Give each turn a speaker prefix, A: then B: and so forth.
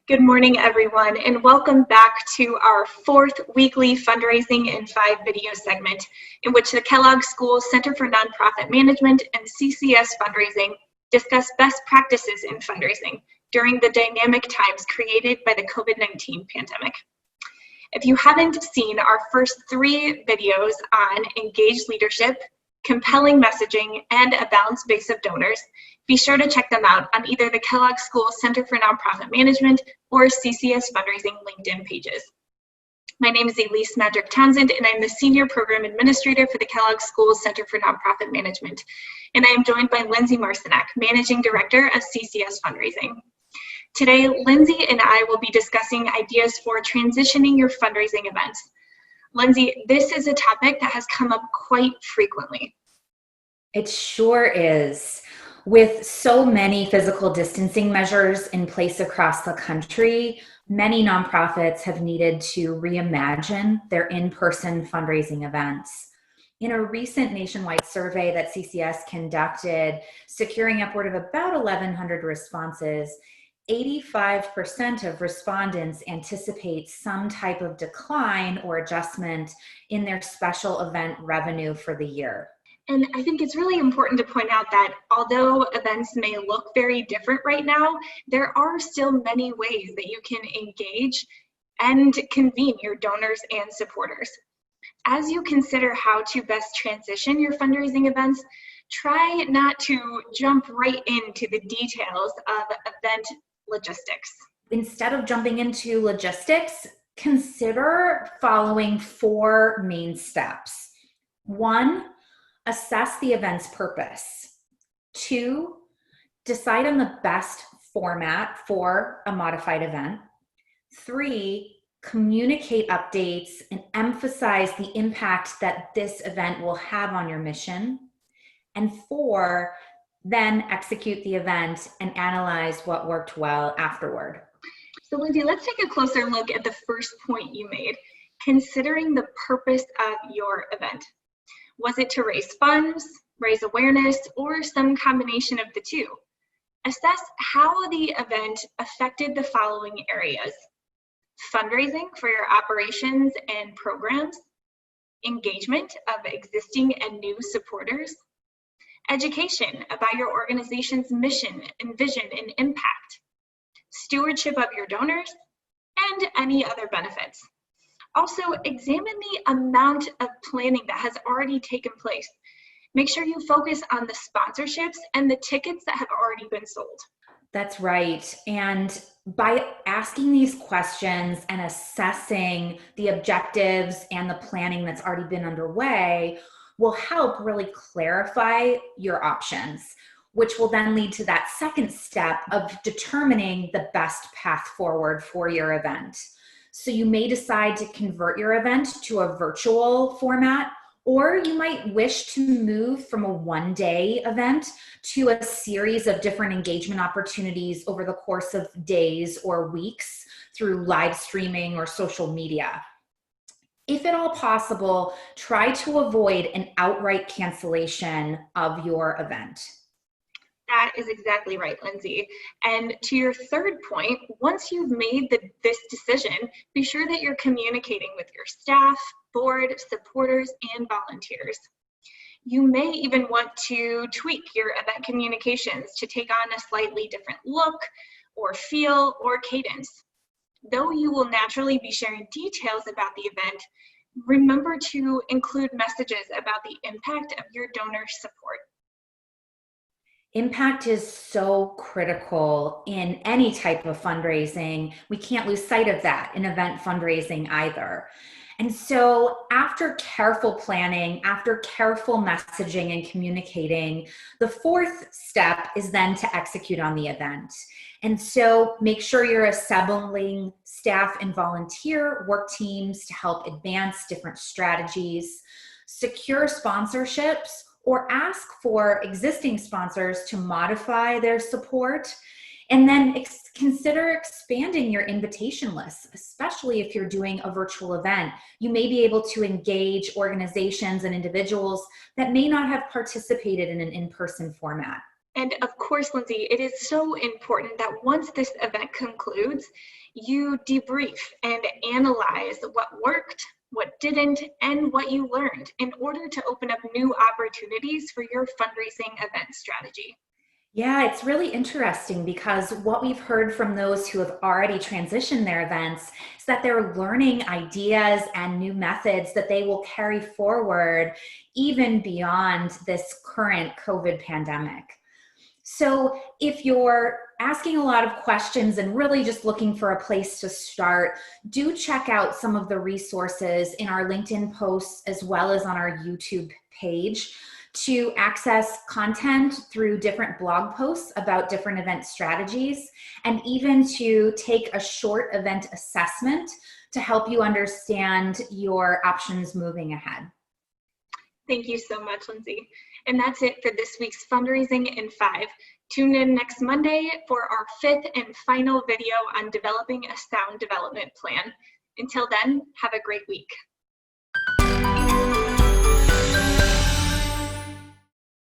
A: Good morning, everyone, and welcome back to our fourth weekly fundraising in 5 video segment, in which the Kellogg School Center for Nonprofit Management and CCS Fundraising discuss best practices in fundraising during the dynamic times created by the COVID-19 pandemic. If you haven't seen our first 3 videos on engaged leadership, compelling messaging, and a balanced base of donors, be sure to check them out on either the Kellogg School Center for Nonprofit Management or CCS Fundraising LinkedIn pages. My name is Elise Madrick Townsend, and I'm the Senior Program Administrator for the Kellogg School Center for Nonprofit Management. And I am joined by Lindsay Marciniak, Managing Director of CCS Fundraising. Today, Lindsay and I will be discussing ideas for transitioning your fundraising events. Lindsay, this is a topic that has come up quite frequently.
B: It sure is. With so many physical distancing measures in place across the country, many nonprofits have needed to reimagine their in-person fundraising events. In a recent nationwide survey that CCS conducted, securing upward of about 1,100 responses, 85% of respondents anticipate some type of decline or adjustment in their special event revenue for the year.
A: And I think it's really important to point out that although events may look very different right now, there are still many ways that you can engage and convene your donors and supporters. As you consider how to best transition your fundraising events, try not to jump right into the details of event logistics.
B: Instead of jumping into logistics, consider following 4 main steps. 1, assess the event's purpose. 2, decide on the best format for a modified event. 3, communicate updates and emphasize the impact that this event will have on your mission. And 4, then execute the event and analyze what worked well afterward.
A: So Lindsay, let's take a closer look at the first point you made, considering the purpose of your event. Was it to raise funds, raise awareness, or some combination of the two? Assess how the event affected the following areas: fundraising for your operations and programs, engagement of existing and new supporters, education about your organization's mission and vision and impact, stewardship of your donors, and any other benefits. Also, examine the amount of planning that has already taken place. Make sure you focus on the sponsorships and the tickets that have already been sold.
B: That's right. And by asking these questions and assessing the objectives and the planning that's already been underway will help really clarify your options, which will then lead to that second step of determining the best path forward for your event. So you may decide to convert your event to a virtual format, or you might wish to move from a one-day event to a series of different engagement opportunities over the course of days or weeks through live streaming or social media. If at all possible, try to avoid an outright cancellation of your event.
A: That is exactly right, Lindsay. And to your third point, once you've made this decision, be sure that you're communicating with your staff, board, supporters, and volunteers. You may even want to tweak your event communications to take on a slightly different look or feel or cadence. Though you will naturally be sharing details about the event, remember to include messages about the impact of your donor support.
B: Impact is so critical in any type of fundraising. We can't lose sight of that in event fundraising either. And so after careful planning, after careful messaging and communicating, the 4th step is then to execute on the event. And so make sure you're assembling staff and volunteer work teams to help advance different strategies, secure sponsorships, or ask for existing sponsors to modify their support, and then consider expanding your invitation list, especially if you're doing a virtual event. You may be able to engage organizations and individuals that may not have participated in an in-person format.
A: And of course, Lindsay, it is so important that once this event concludes, you debrief and analyze what worked, what didn't, and what you learned in order to open up new opportunities for your fundraising event strategy.
B: Yeah, it's really interesting because what we've heard from those who have already transitioned their events is that they're learning ideas and new methods that they will carry forward even beyond this current COVID pandemic. So if you're asking a lot of questions and really just looking for a place to start, do check out some of the resources in our LinkedIn posts as well as on our YouTube page to access content through different blog posts about different event strategies, and even to take a short event assessment to help you understand your options moving ahead.
A: Thank you so much, Lindsay. And that's it for this week's Fundraising in 5. Tune in next Monday for our 5th and final video on developing a sound development plan. Until then, have a great week.